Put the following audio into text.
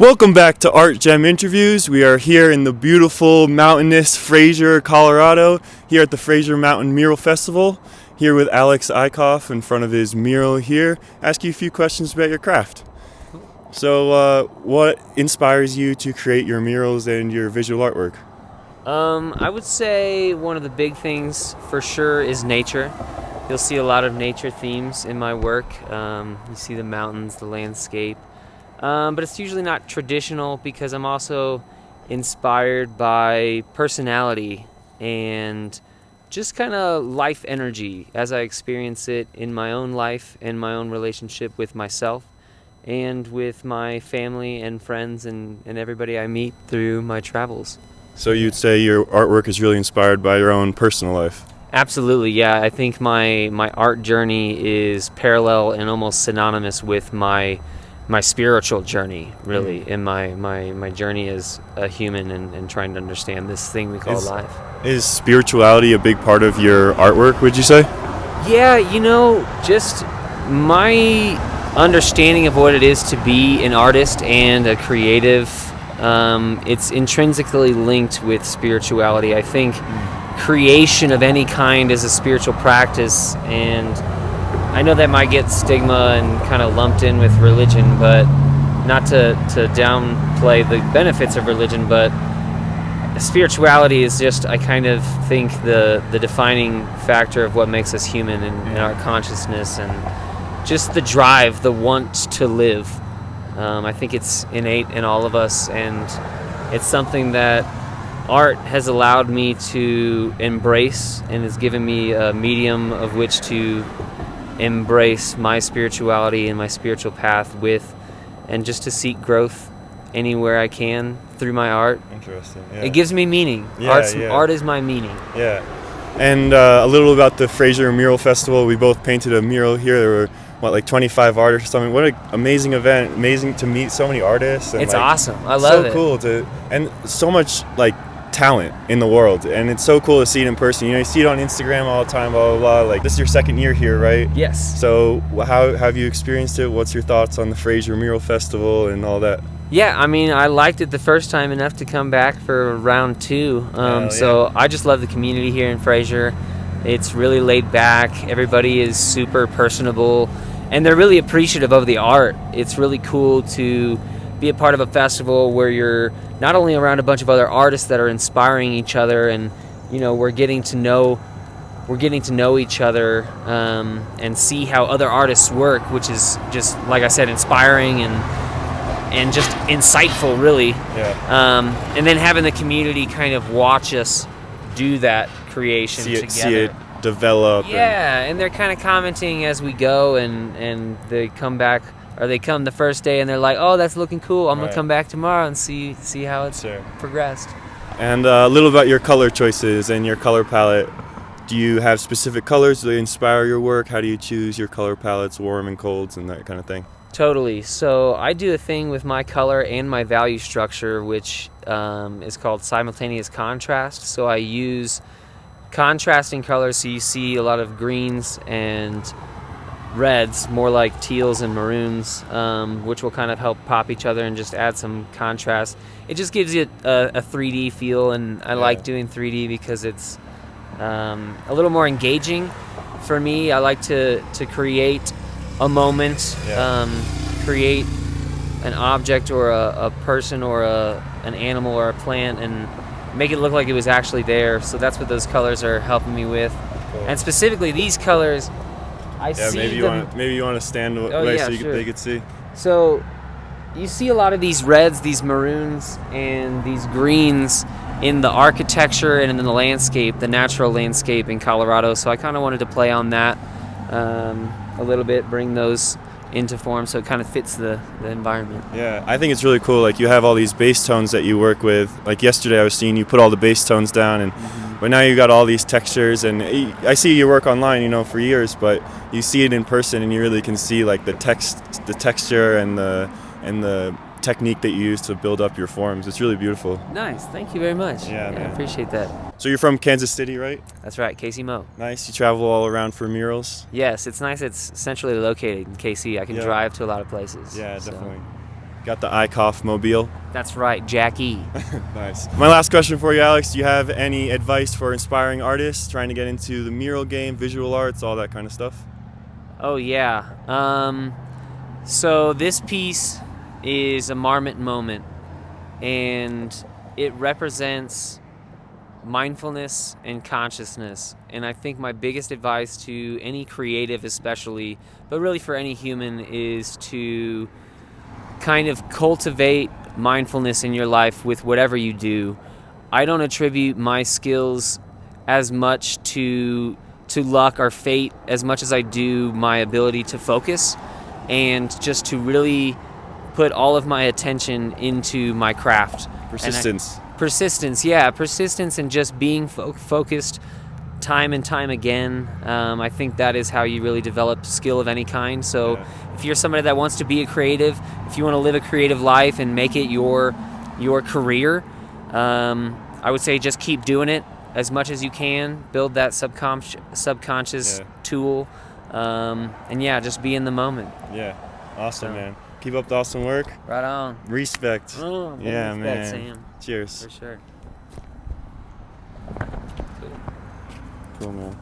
Welcome back to Art Gem Interviews. We are here in the beautiful mountainous Fraser, Colorado, here at the Fraser Mountain Mural Festival, here with Alex Eichhoff in front of his mural here. Ask you a few questions about your craft. So, what inspires you to create your murals and your visual artwork? I would say one of the big things for sure is nature. You'll see a lot of nature themes in my work. You see the mountains, the landscape. But it's usually not traditional because I'm also inspired by personality and just kind of life energy as I experience it in my own life and my own relationship with myself and with my family and friends and everybody I meet through my travels. So you'd say your artwork is really inspired by your own personal life? Absolutely, yeah. I think my art journey is parallel and almost synonymous with my spiritual journey, really, in my journey as a human and trying to understand this thing we call life. Is spirituality a big part of your artwork, would you say? Yeah, just my understanding of what it is to be an artist and a creative, it's intrinsically linked with spirituality. I think creation of any kind is a spiritual practice, and I know that might get stigma and kind of lumped in with religion, but not to downplay the benefits of religion, but spirituality is just, I kind of think, the defining factor of what makes us human in our consciousness and just the drive, the want to live. I think it's innate in all of us, and it's something that art has allowed me to embrace and has given me a medium of which to embrace my spirituality and my spiritual path with, and just to seek growth anywhere I can through my art. Interesting. Yeah. It gives me meaning. Art is my meaning. Yeah. And a little about the Fraser Mural Festival. We both painted a mural here. There were, 25 artists or something. What an amazing event. Amazing to meet so many artists. And it's awesome. I love it. So cool and so much talent in the world, and it's so cool to see it in person. You see it on Instagram all the time, blah blah blah. This is your second year here, right? Yes. So how have you experienced it? What's your thoughts on the Fraser Mural Festival and all that? Yeah, I mean, I liked it the first time enough to come back for round two. So I just love the community here in Fraser. It's really laid back. Everybody is super personable, and they're really appreciative of the art. It's really cool to be a part of a festival where you're not only around a bunch of other artists that are inspiring each other, and we're getting to know each other and see how other artists work, which is just, like I said, inspiring and just insightful, really. Yeah. And then having the community kind of watch us do that creation together. See it develop. Yeah, and they're kind of commenting as we go, and they come back. Or they come the first day and they're like, "Oh, that's looking cool. I'm gonna come back tomorrow and see how it's progressed." And a little about your color choices and your color palette. Do you have specific colors that inspire your work? How do you choose your color palettes, warm and colds, and that kind of thing? Totally. So I do a thing with my color and my value structure, which is called Simultaneous Contrast. So I use contrasting colors. So you see a lot of greens and reds, more like teals and maroons, which will kind of help pop each other and just add some contrast. It just gives you a 3D feel, and I like doing 3D because it's a little more engaging for me. I like to create a moment, create an object or a person or an animal or a plant, and make it look like it was actually there. So that's what those colors are helping me with. Cool. And specifically these colors, maybe you want to stand away so they could see. So you see a lot of these reds, these maroons, and these greens in the architecture and in the landscape, the natural landscape in Colorado. So I kind of wanted to play on that a little bit, bring those into form so it kind of fits the environment. Yeah, I think it's really cool. You have all these bass tones that you work with. Yesterday I was seeing you put all the bass tones down, and but now you got all these textures, and I see your work online, for years, but you see it in person and you really can see the texture and the technique that you use to build up your forms. It's really beautiful. Nice, thank you very much. Yeah, I appreciate that. So you're from Kansas City, right? That's right, KC-Mo. Nice. You travel all around for murals? Yes, it's nice. It's centrally located in KC. I can drive to a lot of places. Yeah, definitely. Got the Eichhoff mobile. That's right, Jackie. Nice. My last question for you, Alex. Do you have any advice for inspiring artists trying to get into the mural game, visual arts, all that kind of stuff? Oh yeah. So this piece is a marmot moment, and it represents mindfulness and consciousness. And I think my biggest advice to any creative especially, but really for any human, is to kind of cultivate mindfulness in your life with whatever you do. I don't attribute my skills as much to luck or fate as much as I do my ability to focus and just to really put all of my attention into my craft. Persistence. Persistence and just being focused time and time again. I think that is how you really develop skill of any kind. So if you're somebody that wants to be a creative, if you want to live a creative life and make it your career, I would say just keep doing it as much as you can. Build that subconscious tool, and just be in the moment. Yeah, awesome, man. Keep up the awesome work. Right on. Respect. Oh, yeah, respect, man. Sam. Cheers. For sure. Cool, man.